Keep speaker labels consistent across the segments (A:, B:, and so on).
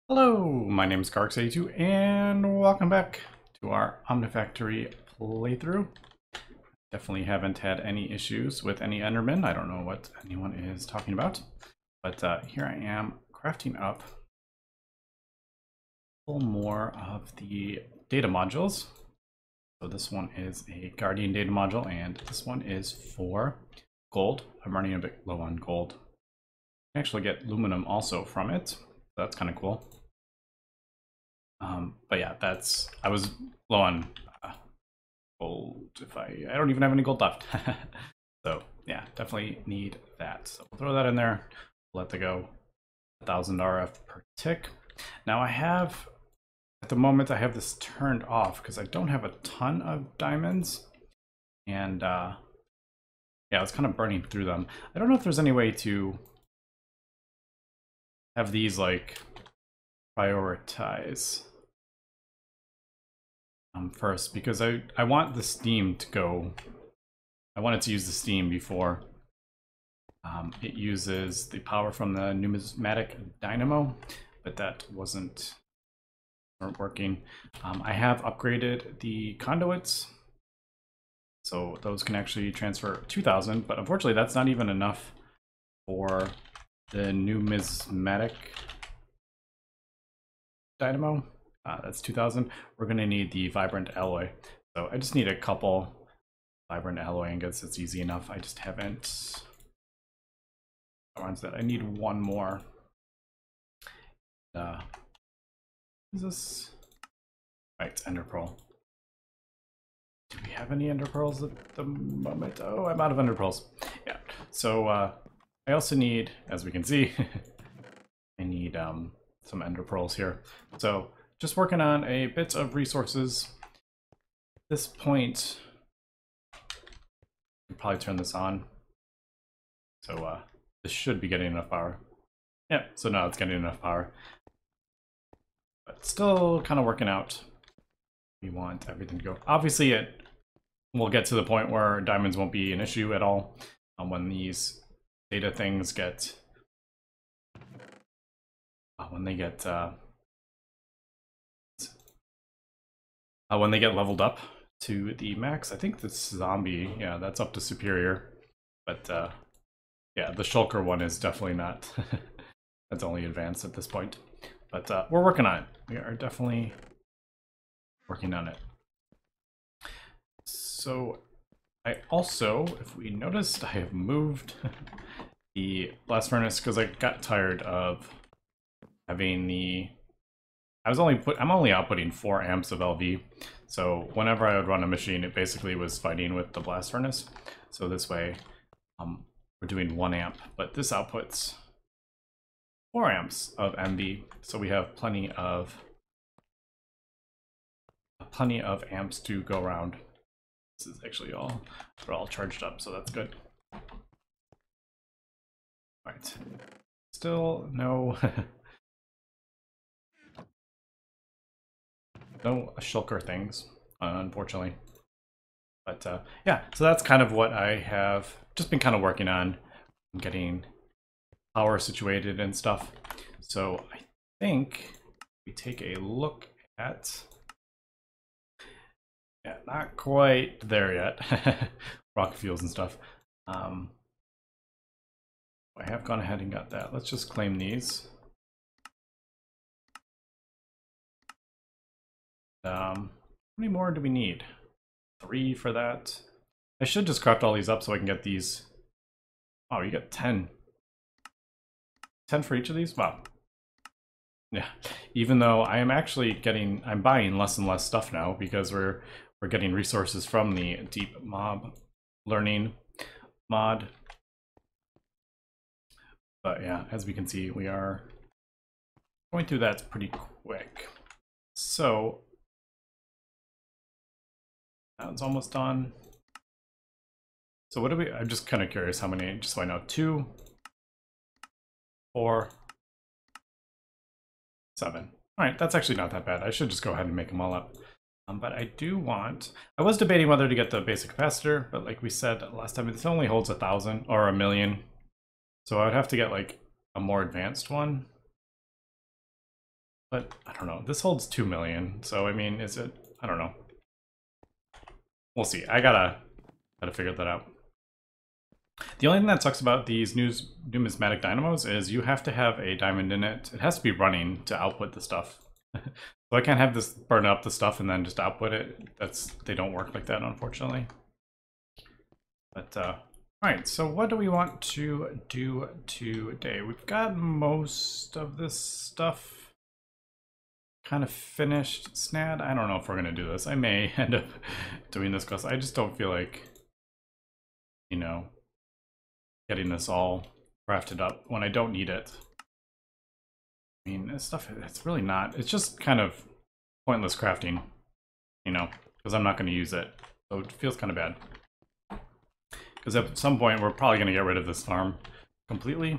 A: Hello, my name is Garx82 and welcome back to our Omnifactory playthrough. Definitely haven't had any issues with any Endermen. I don't know what anyone is talking about, but here I am crafting up a little more of the data modules. So this one is a Guardian data module and this one is for gold. I'm running a bit low on gold. You can actually get aluminum also from it. So that's kind of cool. But yeah, I was low on gold. If I don't even have any gold left. So yeah, definitely need that. So we'll throw that in there. Let that go. 1,000 RF per tick. Now at the moment I have this turned off because I don't have a ton of diamonds, and yeah, I was kind of burning through them. I don't know if there's any way to have these like prioritize first, because I want the steam to go. I want it to use the steam before it uses the power from the numismatic dynamo, but that weren't working. I have upgraded the conduits, so those can actually transfer 2,000, but unfortunately that's not even enough for the numismatic dynamo. That's 2,000. We're going to need the vibrant alloy, so I just need a couple vibrant alloy ingots. It's easy enough. I just haven't ones that I need one more. Is this right? Ender pearl. Do we have any ender pearls at the moment? Oh, I'm out of ender pearls. Yeah. So I also need, as we can see, I need some ender pearls here. So just working on a bit of resources. At this point, I'll probably turn this on. So this should be getting enough power. Yeah, so now it's getting enough power. But still kind of working out. We want everything to go. Obviously, it will get to the point where diamonds won't be an issue at all when these data things get when they get leveled up to the max. I think this zombie, yeah, that's up to superior, but yeah, the shulker one is definitely not. That's only advanced at this point, but we're working on it. We are definitely working on it. So I also, if we noticed, I have moved the blast furnace because I got tired of having the. I'm only outputting 4 amps of LV, so whenever I would run a machine, it basically was fighting with the blast furnace. So this way, we're doing 1 amp, but this outputs 4 amps of MV, so we have plenty of amps to go around. This is actually we're all charged up, so that's good. All right, still no no shulker things, unfortunately. But yeah, so that's kind of what I have just been kind of working on, getting power situated and stuff. So I think we take a look at, yeah, not quite there yet, rocket fuels and stuff. I have gone ahead and got that. Let's just claim these. How many more do we need? 3 for that. I should just craft all these up so I can get these. Oh, you get 10. 10 for each of these? Wow. Yeah. Even though I am actually I'm buying less and less stuff now because we're getting resources from the deep mob learning mod. But yeah, as we can see, we are going through that pretty quick. So that one's almost done. So what do we, I'm just kind of curious how many, just so I know. 2, 4, 7. All right, that's actually not that bad. I should just go ahead and make them all up. But I do want, I was debating whether to get the basic capacitor, but like we said last time, this only holds 1,000 or 1,000,000. So I would have to get like a more advanced one. But I don't know. This holds 2 million. So I mean, is it? I don't know. We'll see. I gotta figure that out. The only thing that sucks about these numismatic dynamos is you have to have a diamond in it. It has to be running to output the stuff. So I can't have this burn up the stuff and then just output it. They don't work like that, unfortunately. But alright, so what do we want to do today? We've got most of this stuff kind of finished. Snad, I don't know if we're gonna do this. I may end up doing this because I just don't feel like, you know, getting this all crafted up when I don't need it. I mean, this stuff, it's really not, it's just kind of pointless crafting, you know, because I'm not going to use it. So it feels kind of bad. Because at some point, we're probably going to get rid of this farm completely,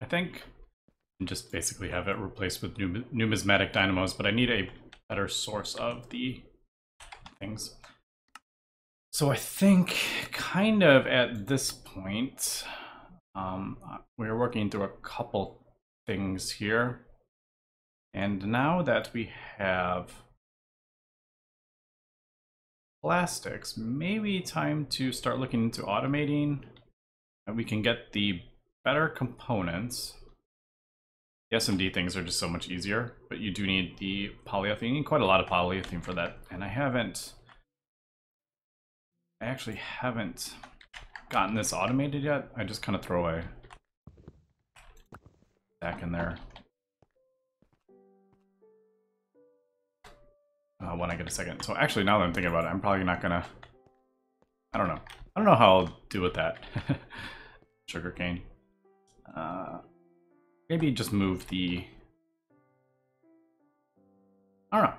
A: I think, and just basically have it replaced with numismatic dynamos, but I need a better source of the things. So I think kind of at this point, we're working through a couple things here. And now that we have plastics, maybe time to start looking into automating, and we can get the better components. The SMD things are just so much easier, but you do need the polyethylene. You need quite a lot of polyethylene for that, and I actually haven't gotten this automated yet. I just kind of throw a stack in there when I get a second. So actually, now that I'm thinking about it, I'm probably not gonna, I don't know how I'll do with that. Sugarcane. Maybe just move the, I don't know.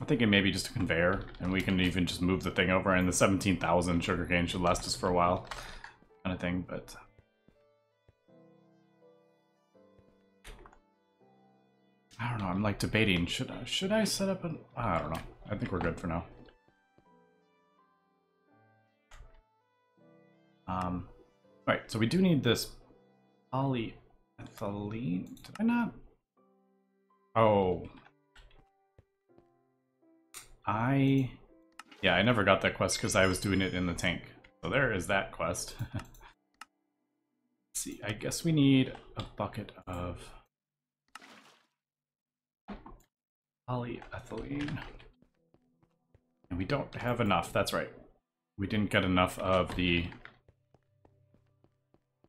A: I'm thinking maybe just a conveyor, and we can even just move the thing over, and the 17,000 sugarcane should last us for a while, kind of thing, but... I don't know, I'm like debating, should I set up an... I don't know, I think we're good for now. Right, so we do need this polyethylene. Did I not? Oh. Yeah, I never got that quest because I was doing it in the tank. So there is that quest. Let's see, I guess we need a bucket of polyethylene. And we don't have enough, that's right. We didn't get enough of the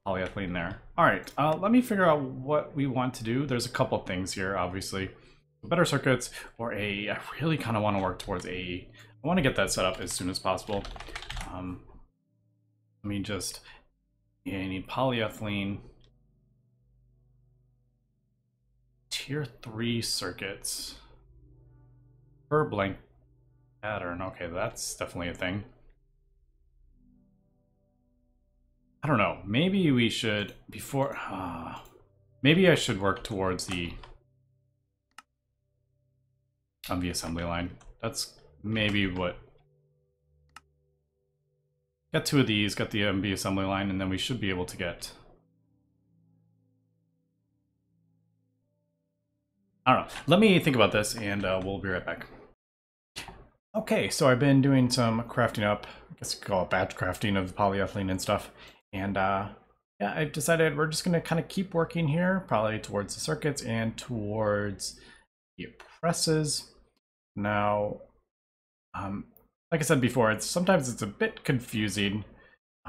A: polyethylene there. Alright, let me figure out what we want to do. There's a couple things here, obviously. Better circuits, or I really kind of want to work towards I want to get that set up as soon as possible. Let me just, yeah, I need polyethylene. Tier 3 circuits. Per blank pattern, okay, that's definitely a thing. I don't know, maybe we should, before, maybe I should work towards the assembly line. That's maybe what, get 2 of these, get the MV assembly line, and then we should be able to get, I don't know, let me think about this and we'll be right back. Okay, so I've been doing some crafting up, I guess you could call it batch crafting of the polyethylene and stuff. And yeah, I've decided we're just gonna kind of keep working here, probably towards the circuits and towards the presses. Now, like I said before, sometimes it's a bit confusing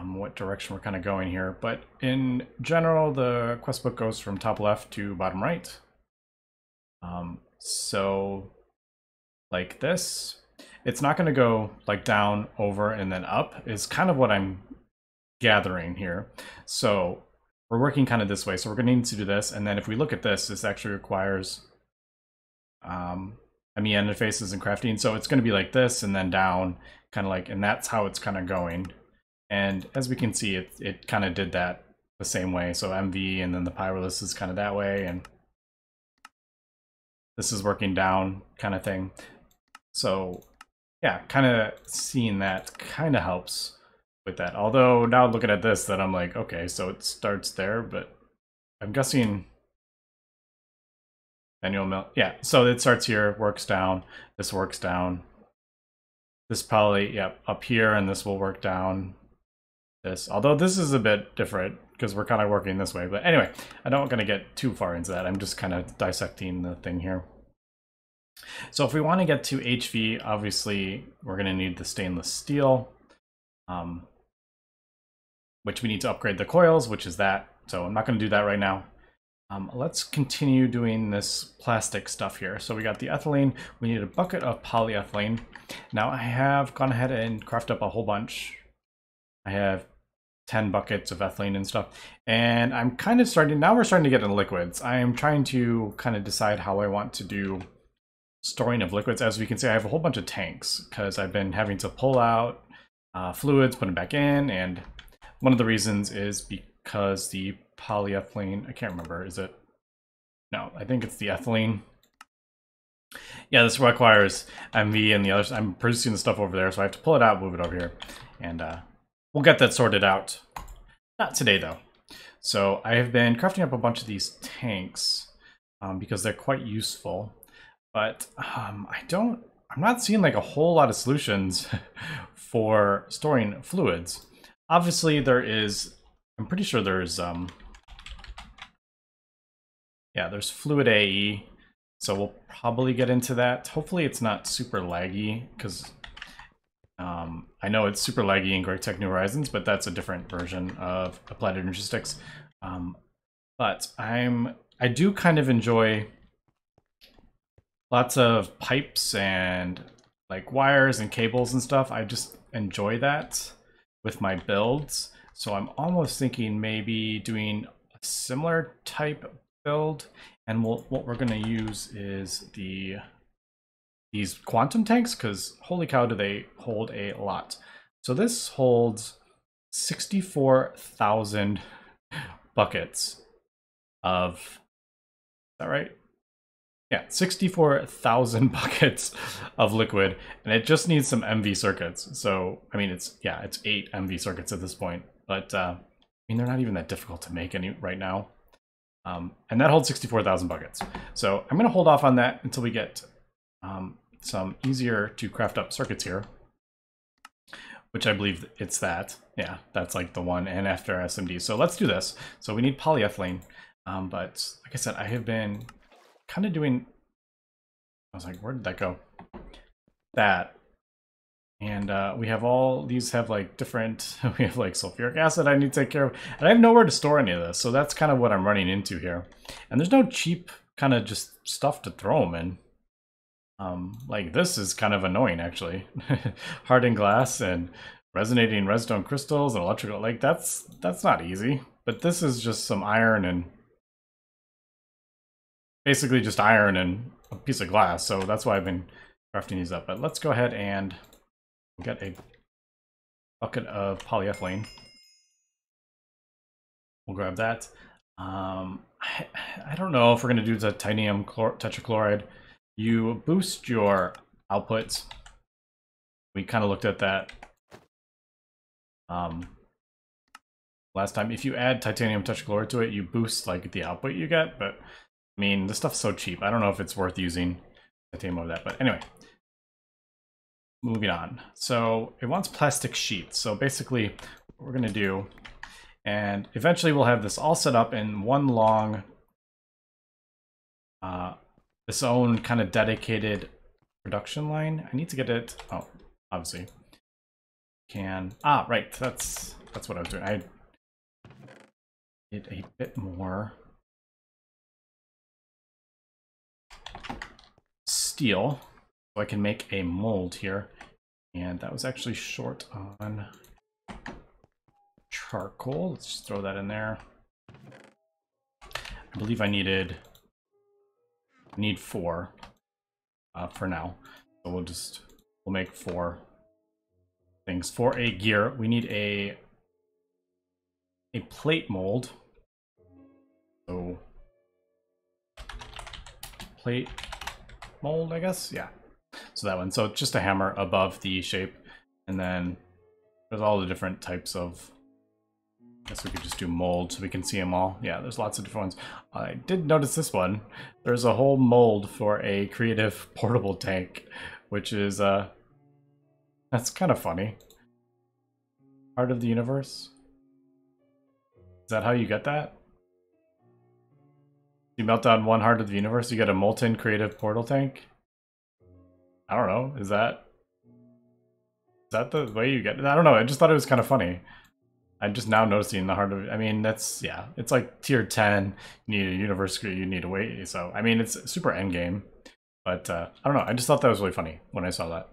A: what direction we're kind of going here, but in general, the quest book goes from top left to bottom right. So like this, it's not going to go like down, over, and then up is kind of what I'm gathering here. So we're working kind of this way. So we're going to need to do this. And then if we look at this, this actually requires ME interfaces and crafting. So it's going to be like this and then down, kind of like, and that's how it's kind of going. And as we can see, it kind of did that the same way. So MV and then the Pyrolus is kind of that way. And this is working down kind of thing. So yeah, kind of seeing that kind of helps with that. Although now looking at this, that I'm like, okay, so it starts there, but I'm guessing Manual mill. Yeah, so it starts here, works down, this works down. This probably, yep, up here, and this will work down this. Although this is a bit different because we're kind of working this way. But anyway, I don't want to get too far into that. I'm just kind of dissecting the thing here. So if we want to get to HV, obviously we're going to need the stainless steel, which we need to upgrade the coils, which is that. So I'm not going to do that right now. Let's continue doing this plastic stuff here. So we got the ethylene. We need a bucket of polyethylene. Now I have gone ahead and crafted up a whole bunch. I have 10 buckets of ethylene and stuff. And I'm kind of starting, now we're starting to get into liquids. I am trying to kind of decide how I want to do storing of liquids. As we can see, I have a whole bunch of tanks because I've been having to pull out fluids, put them back in. And one of the reasons is because the polyethylene, I can't remember, is it? No, I think it's the ethylene. Yeah, this requires MV and the others. I'm producing the stuff over there, so I have to pull it out, move it over here. And we'll get that sorted out. Not today, though. So I have been crafting up a bunch of these tanks because they're quite useful. But I'm not seeing like a whole lot of solutions for storing fluids. Obviously, there is, I'm pretty sure there's, yeah, there's Fluid AE. So we'll probably get into that. Hopefully it's not super laggy, because I know it's super laggy in GregTech New Horizons, but that's a different version of Applied Energistics. But I do kind of enjoy lots of pipes and like wires and cables and stuff. I just enjoy that with my builds. So I'm almost thinking maybe doing a similar type build. And what we're going to use is these quantum tanks, because holy cow, do they hold a lot. So this holds 64,000 buckets of, is that right? Yeah, 64,000 buckets of liquid, and it just needs some MV circuits. So, I mean, it's 8 MV circuits at this point, but I mean, they're not even that difficult to make any right now. And that holds 64,000 buckets. So I'm going to hold off on that until we get some easier to craft up circuits here, which I believe it's that. Yeah, that's like the one, and after SMD. So let's do this. So we need polyethylene, but like I said, I have been kind of doing, I was like, where did that go? That. And we have all, these have like different, we have like sulfuric acid I need to take care of. And I have nowhere to store any of this. So that's kind of what I'm running into here. And there's no cheap kind of just stuff to throw them in. Like this is kind of annoying actually. Hardened glass and resonating redstone crystals and electrical, like that's not easy. But this is just some iron and basically just iron and a piece of glass. So that's why I've been crafting these up. But let's go ahead and get a bucket of polyethylene. We'll grab that. I don't know if we're going to do titanium tetrachloride. You boost your outputs. We kind of looked at that last time. If you add titanium tetrachloride to it, you boost like the output you get. But I mean, this stuff's so cheap. I don't know if it's worth using titanium over that. But anyway. Moving on. So it wants plastic sheets. So basically what we're going to do, and eventually we'll have this all set up in one long, its own kind of dedicated production line. I need to get it, oh, obviously. Right, that's what I was doing. I did a bit more steel. So I can make a mold here, and that was actually short on charcoal. Let's just throw that in there. I believe I need 4 for now. So we'll make 4 things. For a gear, we need a plate mold. So plate mold, I guess, yeah. So that one, so it's just a hammer above the shape, and then there's all the different types of guess we could just do mold so we can see them all. Yeah, there's lots of different ones. I did notice this one. There's a whole mold for a creative portable tank, which is, that's kind of funny. Heart of the universe? Is that how you get that? You melt down one heart of the universe, you get a molten creative portal tank? I don't know, is that the way you get it? I don't know, I just thought it was kind of funny. I'm just now noticing the heart of, I mean, that's, yeah, it's like tier 10, you need a universe, you need a wait, so, I mean, it's super endgame, but, I don't know, I just thought that was really funny when I saw that.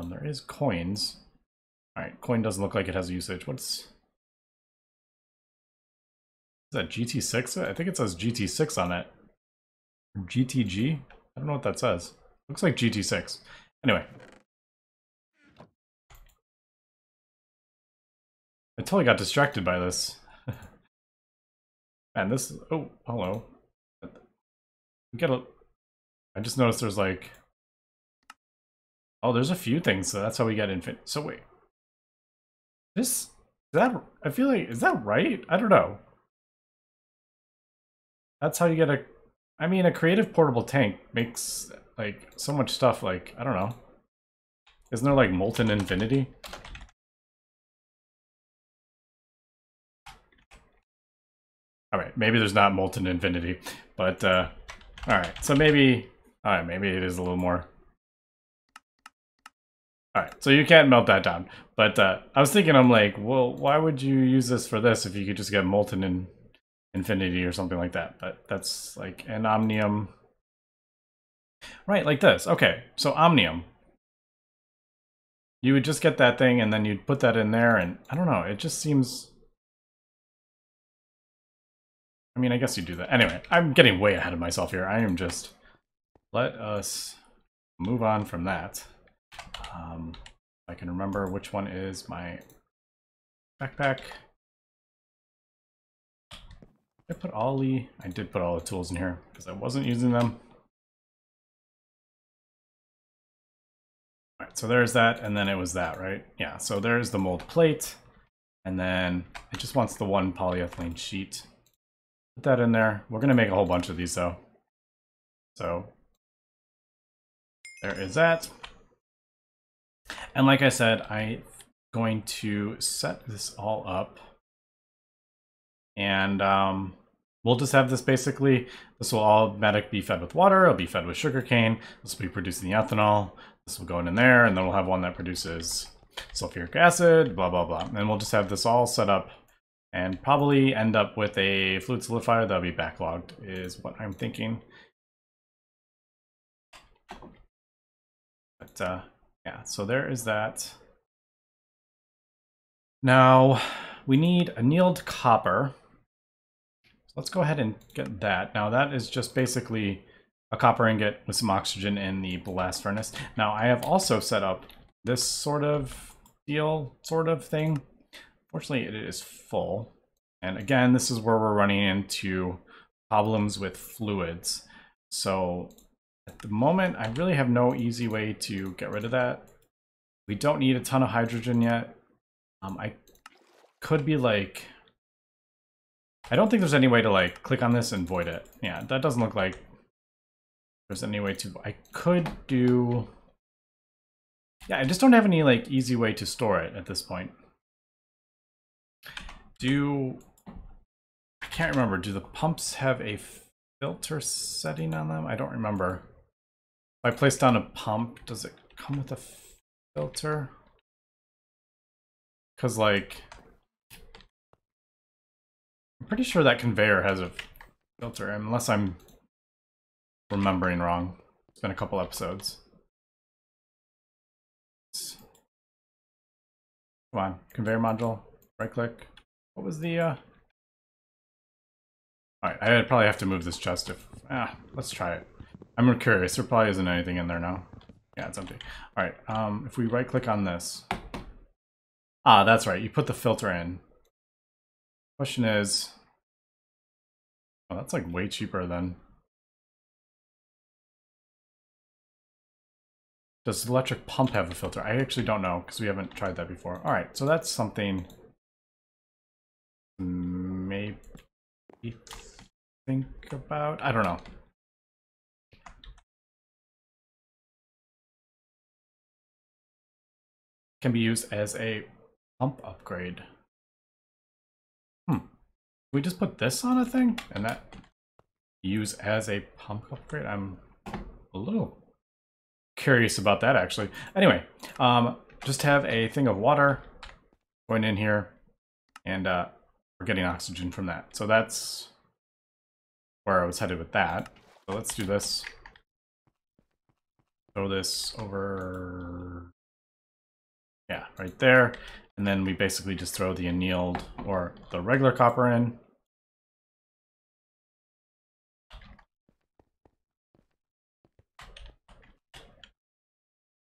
A: There is coins. Alright, coin doesn't look like it has a usage. What's... Is that GT6? I think it says GT6 on it. GTG? I don't know what that says. Looks like GT6. Anyway. I totally got distracted by this. Man, this... Oh, hello. We get a... I just noticed there's like... Oh, there's a few things, so that's how we get infinite. So wait. This... Is that... I feel like... Is that right? I don't know. That's how you get a... I mean, a creative portable tank makes, like, so much stuff, like, I don't know. Isn't there, like, molten infinity? Alright, maybe there's not molten infinity, but, alright, so maybe... Alright, maybe it is a little more... Alright, so you can't melt that down. But I was thinking, I'm like, well, why would you use this for this if you could just get molten infinity or something like that? But that's like an omnium. Right, like this. Okay, so omnium. You would just get that thing and then you'd put that in there and I don't know, it just seems... I mean, I guess you do that. Anyway, I'm getting way ahead of myself here. I am just... Let us move on from that. I can remember which one is my backpack. I put all the... I did put all the tools in here because I wasn't using them. Alright, so there's that, and then it was that, right? Yeah, so there's the mold plate, and then it just wants the one polyethylene sheet. Put that in there. We're going to make a whole bunch of these, though. So there is that. And like I said, I'm going to set this all up. And we'll just have this basically, this will automatically be fed with water, it'll be fed with sugarcane, this will be producing the ethanol, this will go in there, and then we'll have one that produces sulfuric acid, blah, blah, blah. And we'll just have this all set up and probably end up with a fluid solidifier that'll be backlogged, is what I'm thinking. But yeah, so there is that. Now, we need annealed copper. So let's go ahead and get that. Now that is just basically a copper ingot with some oxygen in the blast furnace. Now I have also set up this sort of deal, sort of thing. Fortunately, it is full. And again, this is where we're running into problems with fluids. So at the moment, I really have no easy way to get rid of that. We don't need a ton of hydrogen yet. I could be like... I don't think there's any way to like click on this and void it. Yeah, that doesn't look like there's any way to... I could do... Yeah, I just don't have any like easy way to store it at this point. I can't remember. Do the pumps have a filter setting on them? I don't remember. If I place down a pump, does it come with a filter? Because like... I'm pretty sure that conveyor has a filter, unless I'm remembering wrong. It's been a couple episodes. Come on, conveyor module, right click. What was the, Alright, I probably have to move this chest if, let's try it. I'm curious, there probably isn't anything in there now. Yeah, it's empty. Alright, if we right click on this. Ah, that's right, you put the filter in. Question is, oh, that's like way cheaper than... Does the electric pump have a filter? I actually don't know because we haven't tried that before. All right, so that's something maybe think about. I don't know. Can be used as a pump upgrade. We just put this on a thing and that use as a pump upgrade. I'm a little curious about that actually. Anyway, just have a thing of water going in here, and we're getting oxygen from that. So that's where I was headed with that. So let's do this. Throw this over, yeah, right there. And then we basically just throw the annealed or the regular copper in.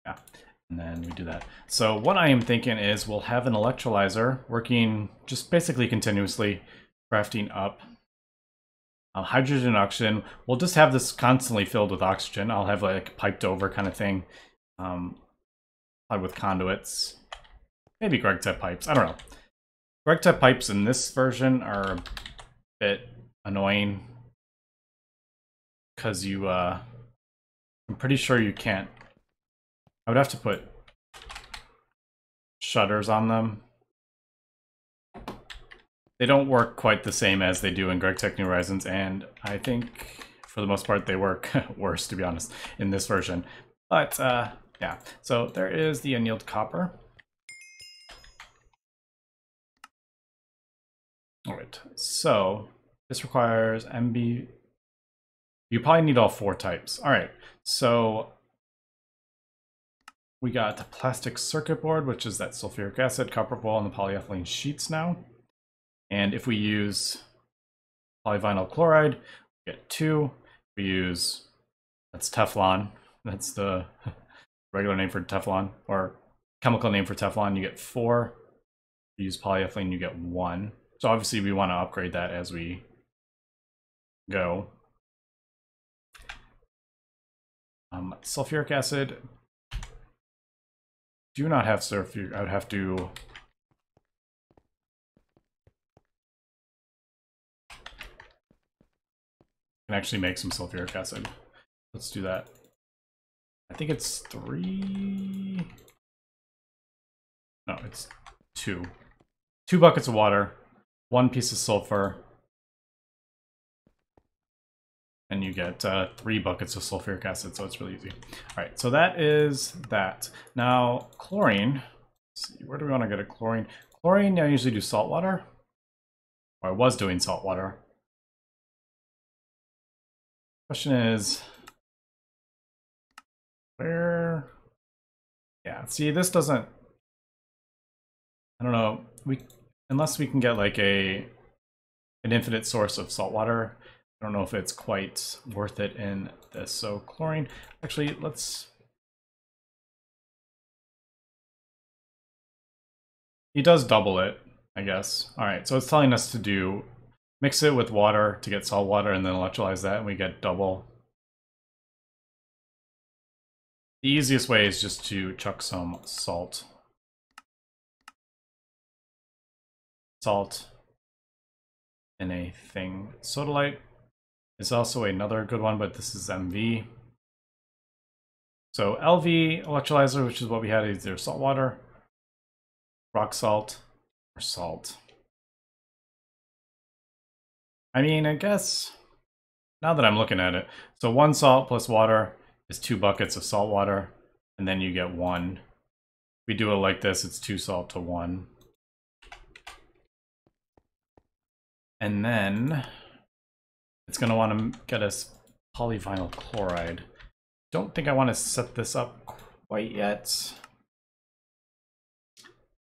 A: Yeah, and then we do that. So what I am thinking is we'll have an electrolyzer working just basically continuously, crafting up hydrogen and oxygen. We'll just have this constantly filled with oxygen. I'll have like piped over kind of thing, with conduits, maybe Greg type pipes. I don't know. Greg type pipes in this version are a bit annoying because you, I'm pretty sure you can't. I would have to put shutters on them. They don't work quite the same as they do in GregTech New Horizons, and I think for the most part they work worse, to be honest, in this version. But yeah, so there is the annealed copper. All right, so this requires MB. You probably need all 4 types. All right, so we got the plastic circuit board, which is that sulfuric acid, copper ball, and the polyethylene sheets now. And if we use polyvinyl chloride, we get 2. We use, that's Teflon. That's the regular name for Teflon, or chemical name for Teflon. You get 4. If you use polyethylene, you get 1. So obviously we want to upgrade that as we go. Sulfuric acid. Do not have sulfuric. I would have to. Can actually make some sulfuric acid. Let's do that. I think it's 3. No, it's 2. 2 buckets of water, 1 piece of sulfur, and you get 3 buckets of sulfuric acid, so it's really easy. All right, so that is that. Now, chlorine. Let's see, where do we want to get a chlorine? Chlorine, I usually do salt water. Or I was doing salt water. Question is, where? Yeah, see, this doesn't. I don't know. Unless we can get like an infinite source of salt water. I don't know if it's quite worth it in this. So chlorine, actually, let's. He does double it, I guess. All right, so it's telling us to do mix it with water to get salt water and then electrolyze that, and we get double. The easiest way is just to chuck some salt. Salt in a thing. Sodalite is also another good one, but this is MV. So LV electrolyzer, which is what we had, is either salt water, rock salt, or salt. I mean, I guess, now that I'm looking at it, so 1 salt plus water is 2 buckets of salt water, and then you get 1. If we do it like this, it's 2 salt to 1. And then it's going to want to get us polyvinyl chloride. Don't think I want to set this up quite yet.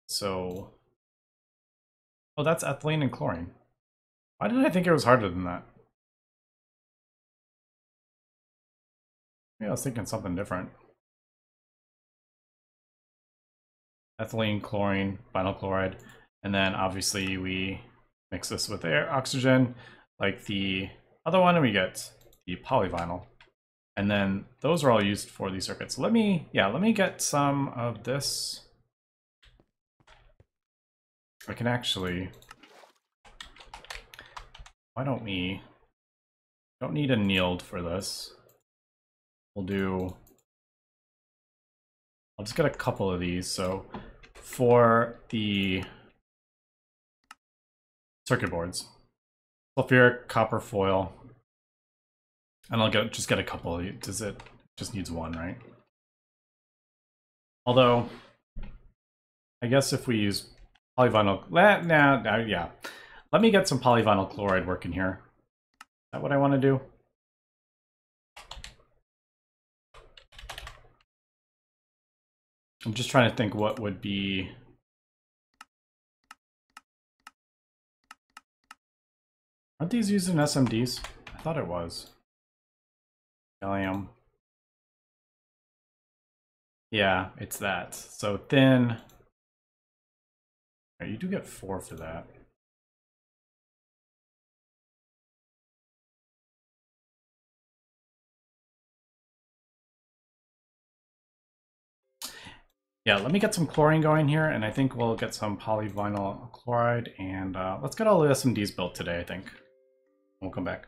A: So, oh, that's ethylene and chlorine. Why did I think it was harder than that? Maybe I was thinking something different. Ethylene, chlorine, vinyl chloride, and then obviously we mix this with air, oxygen, like the other one, and we get the polyvinyl. And then those are all used for these circuits. Let me get some of this. I can actually why don't we... Don't need a annealed for this. We'll do... I'll just get a couple of these. So for the circuit boards, sulfuric, copper foil, and I'll just get a couple. Does it just needs one, right? Although, I guess if we use polyvinyl, yeah. Let me get some polyvinyl chloride working here. Is that what I want to do? I'm just trying to think what would be... Aren't these using SMDs? I thought it was. Gallium. Yeah, it's that. So thin. You do get 4 for that. Yeah, let me get some chlorine going here, and I think we'll get some polyvinyl chloride, and let's get all the SMDs built today, I think. We'll come back.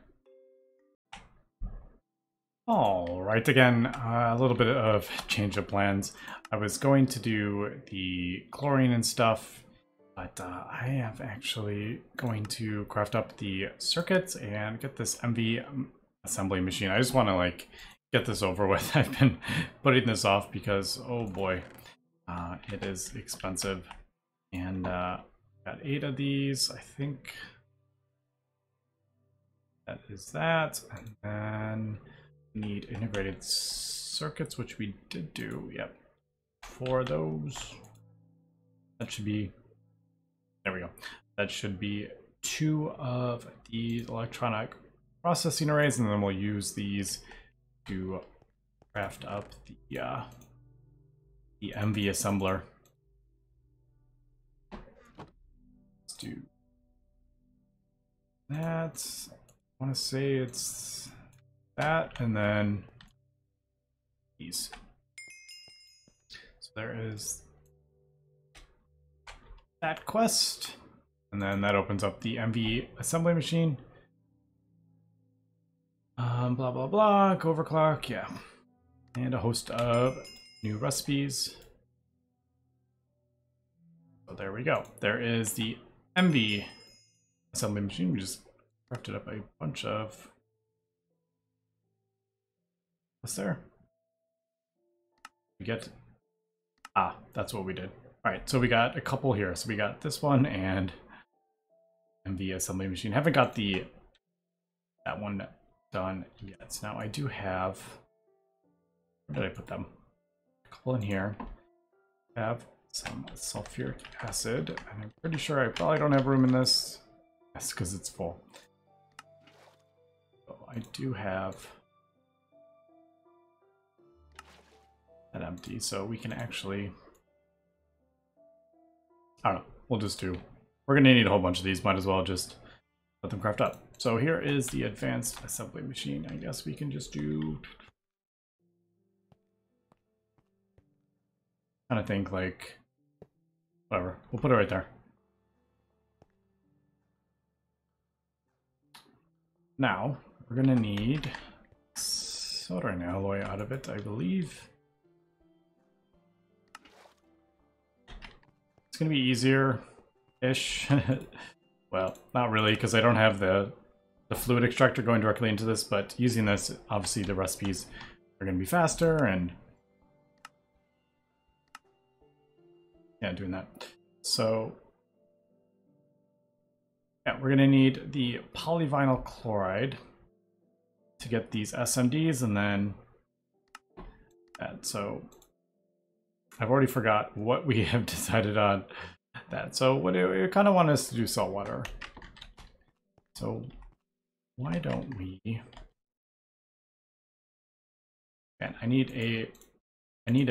A: All right, again, a little bit of change of plans. I was going to do the chlorine and stuff, but I am actually going to craft up the circuits and get this MV assembly machine. I just want to like get this over with. I've been putting this off because, oh boy, it is expensive. And got 8 of these, I think. That is that, and then need integrated circuits, which we did do. Yep, 4 of those. That should be, there we go. That should be 2 of these electronic processing arrays, and then we'll use these to craft up the MV assembler. Let's do that. I want to say it's that, and then these. So there is that quest, and then that opens up the MV assembly machine. Blah blah blah, go overclock, yeah, and a host of new recipes. So there we go. There is the MV assembly machine. We just crafted up a bunch of... What's there? We get... Ah, that's what we did. Alright, so we got a couple here. So we got this one and MV assembly machine. Haven't got that one done yet. Now I do have... Where did I put them? A couple in here. I have some sulfuric acid, and I'm pretty sure I probably don't have room in this. That's because it's full. So I do have that empty, so we can actually... I don't know, we'll just do... We're going to need a whole bunch of these, might as well just let them craft up. So here is the advanced assembly machine. I guess we can just do... Kind of think like... Whatever, we'll put it right there. Now, we're going to need soldering alloy out of it, I believe. It's going to be easier-ish. Well, not really, because I don't have the fluid extractor going directly into this, but using this, obviously the recipes are going to be faster, and yeah, doing that. So yeah, we're going to need the polyvinyl chloride to get these SMDs, and then that. So I've already forgot what we have decided on that. So what we kind of want us to do salt water. So why don't we? And I need a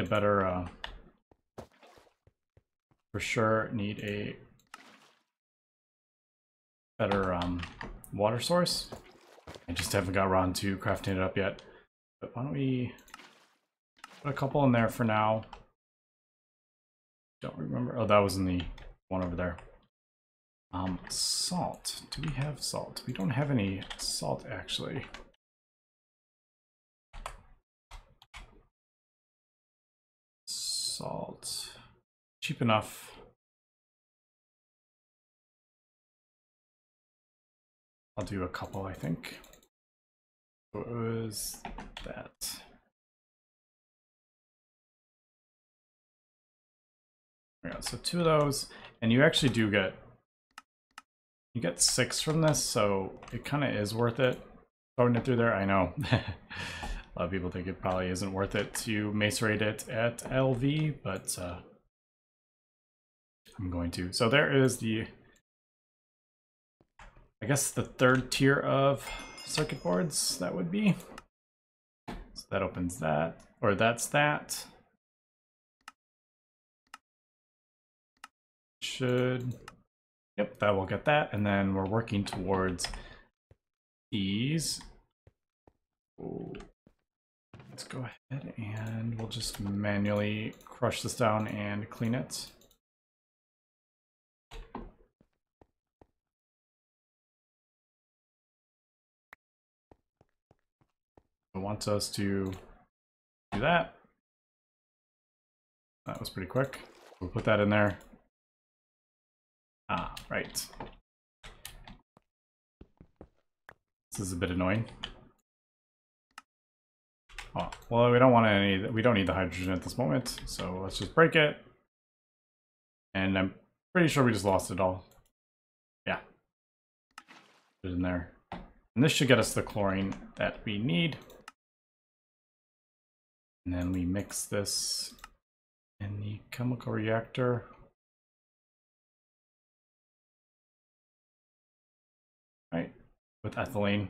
A: better. For sure, need a better water source. I just haven't got around to crafting it up yet. But why don't we put a couple in there for now? Don't remember. Oh, that was in the one over there. Salt. Do we have salt? We don't have any salt, actually. Salt. Cheap enough. I'll do a couple, I think. What was that? Yeah, so 2 of those, and you actually do get 6 from this, so it kind of is worth it throwing it through there. I know a lot of people think it probably isn't worth it to macerate it at LV, but I'm going to. So there is the, I guess, the 3rd tier of circuit boards. That would be. So that opens that, or that's that. Should, yep, that will get that, and then we're working towards these. Ooh. Let's go ahead and we'll just manually crush this down and clean it. It wants us to do that. That was pretty quick. We'll put that in there. Ah, right. This is a bit annoying. Oh, well, we don't want any. We don't need the hydrogen at this moment, so let's just break it. And I'm pretty sure we just lost it all. Yeah, put it in there, and this should get us the chlorine that we need. And then we mix this in the chemical reactor. Right, with ethylene,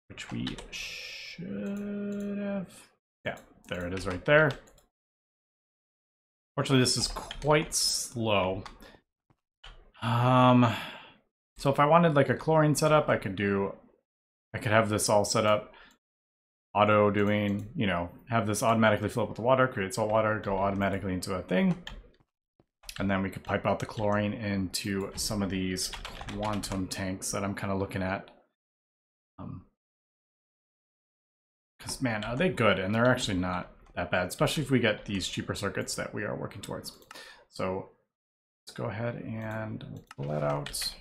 A: which we should have. Yeah, there it is right there. Fortunately, this is quite slow. So if I wanted like a chlorine setup, I could have this all set up, auto doing, you know, have this automatically fill up with the water, create salt water, go automatically into a thing. And then we could pipe out the chlorine into some of these quantum tanks that I'm kind of looking at. Because, man, are they good? And they're actually not that bad, especially if we get these cheaper circuits that we are working towards. So let's go ahead and we'll pull that out.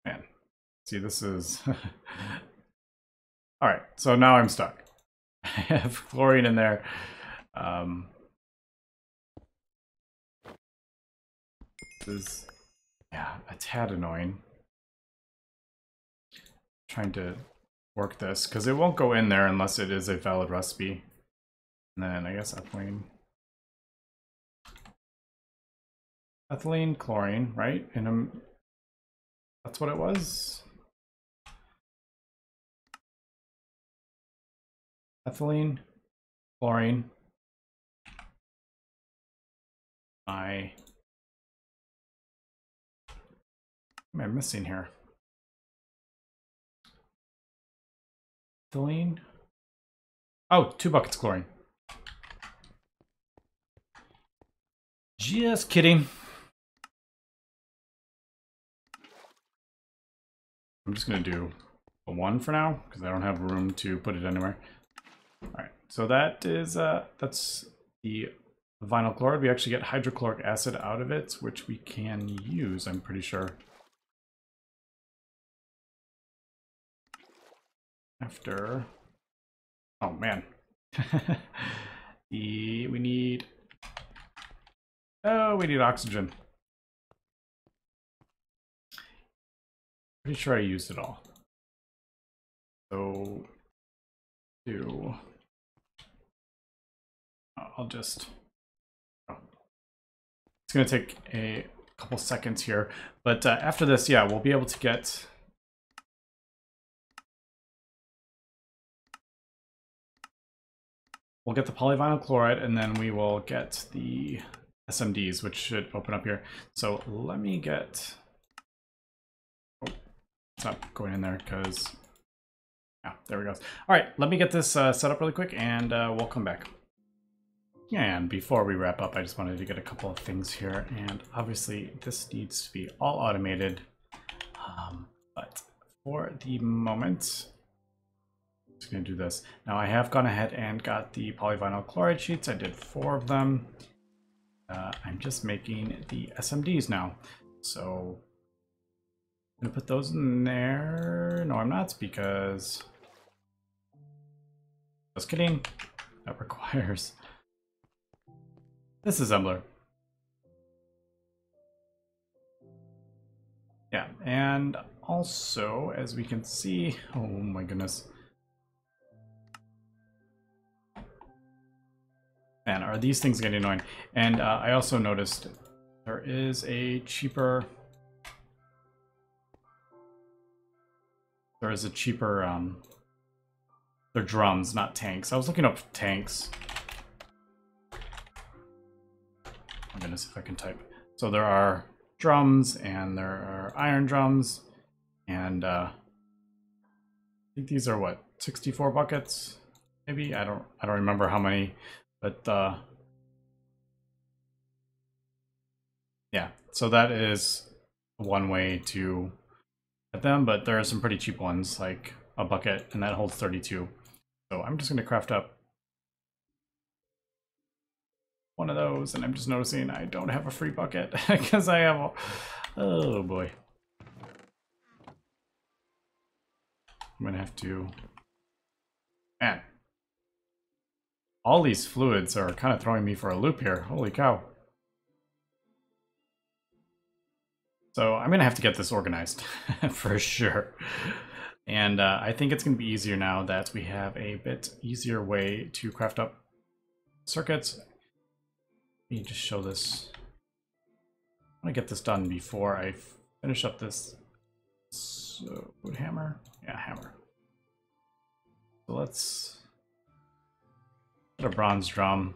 A: Man, see, this is... All right, so now I'm stuck. I have chlorine in there. This is, yeah, a tad annoying. Trying to work this because it won't go in there unless it is a valid recipe. And then I guess ethylene, chlorine, right? And that's what it was. Ethylene, chlorine. What am I missing here? Ethylene. Oh, 2 buckets chlorine. Just kidding. I'm just gonna do a 1 for now because I don't have room to put it anywhere. All right, so that is that's the vinyl chloride. We actually get hydrochloric acid out of it, which we can use, I'm pretty sure. After, oh man, we need oxygen. Pretty sure I used it all. So I'll just, it's gonna take a couple seconds here, but after this, yeah, we'll be able to get the polyvinyl chloride, and then we will get the SMDs, which should open up here. So let me get, oh, it's not going in there because, yeah, there we go. All right, let me get this set up really quick and we'll come back. And before we wrap up, I just wanted to get a couple of things here. And obviously, this needs to be all automated. But for the moment, I'm just going to do this. Now, I have gone ahead and got the polyvinyl chloride sheets. I did 4 of them. I'm just making the SMDs now. So I'm going to put those in there. No, I'm not, because... Just kidding. That requires this assembler. Yeah, and also, as we can see, oh my goodness. Man, are these things getting annoying? And I also noticed there is a cheaper... There is a cheaper... They're drums, not tanks. I was looking up tanks. I'm gonna see if I can type. So there are drums, and there are iron drums, and I think these are what, 64 buckets? Maybe? I don't remember how many, but yeah. So that is one way to get them, but there are some pretty cheap ones, like a bucket, and that holds 32. So I'm just gonna craft up one of those, and I'm just noticing I don't have a free bucket because I have a... Oh boy. I'm gonna have to... Man. All these fluids are kind of throwing me for a loop here. Holy cow. So I'm gonna have to get this organized for sure. And I think it's gonna be easier now that we have a bit easier way to craft up circuits. Let me just show this. I want to get this done before I finish up this wood hammer. Yeah, hammer. So let's put a bronze drum.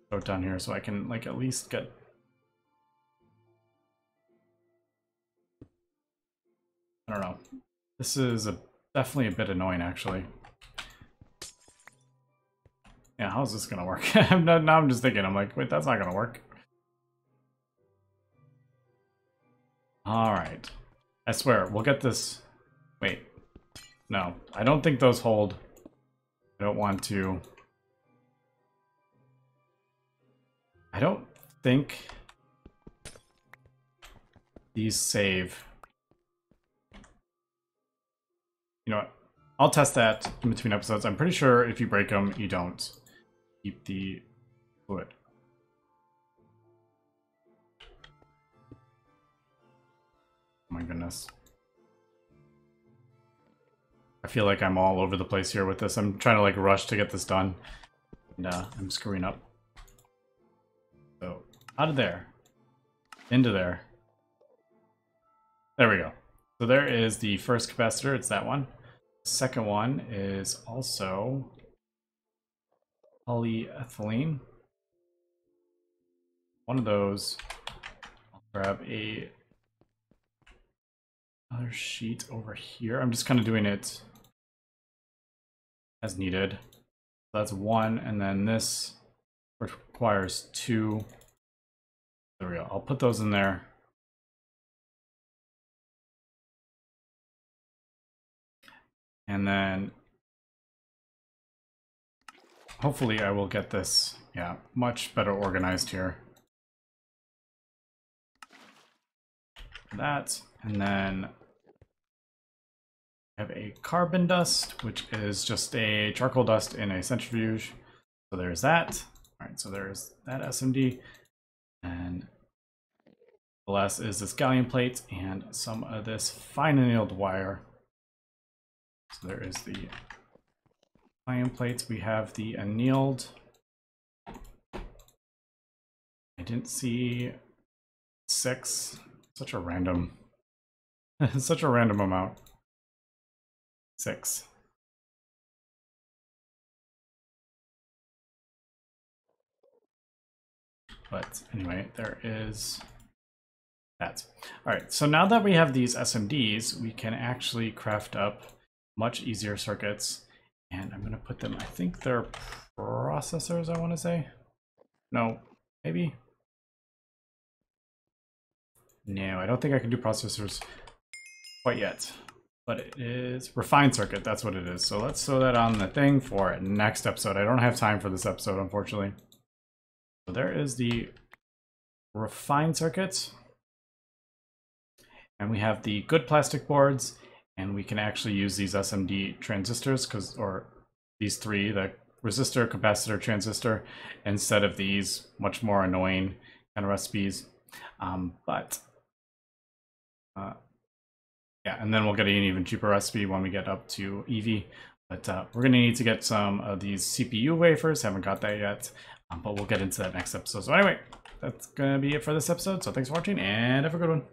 A: Throw it down here so I can like at least get... I don't know. This is definitely a bit annoying, actually. Yeah, how's this gonna work? Now I'm just thinking, I'm like, wait, that's not gonna work. Alright. I swear, we'll get this... Wait. No, I don't think those hold. I don't want to... I don't think these save. You know what? I'll test that in between episodes. I'm pretty sure if you break them, you don't keep the fluid. Oh my goodness. I feel like I'm all over the place here with this. I'm trying to like rush to get this done. And I'm screwing up. So, out of there. Into there. There we go. So there is the first capacitor, it's that one. Second one is also polyethylene. One of those. I'll grab another sheet over here. I'm just kind of doing it as needed. So that's one, and then this requires 2. There we go. I'll put those in there. And then hopefully I will get this, yeah, much better organized here. That, and then I have a carbon dust, which is just a charcoal dust in a centrifuge. So there's that. All right, so there's that SMD. And the last is this gallium plate and some of this fine annealed wire. So there is the gallium plates. We have the annealed. I didn't see 6. Such a random, such a random amount. 6. But anyway, there is that. All right, so now that we have these SMDs, we can actually craft up much easier circuits. And I'm going to put them, I think they're processors, I want to say. No, maybe. No, I don't think I can do processors quite yet. But it is refined circuit, that's what it is. So let's throw that on the thing for next episode. I don't have time for this episode, unfortunately. So there is the refined circuit. And we have the good plastic boards, and we can actually use these SMD transistors, or these three, the resistor, capacitor, transistor, instead of these much more annoying kind of recipes. Yeah, and then we'll get an even cheaper recipe when we get up to Eevee. But we're going to need to get some of these CPU wafers. Haven't got that yet, but we'll get into that next episode. So anyway, that's going to be it for this episode. So thanks for watching, and have a good one.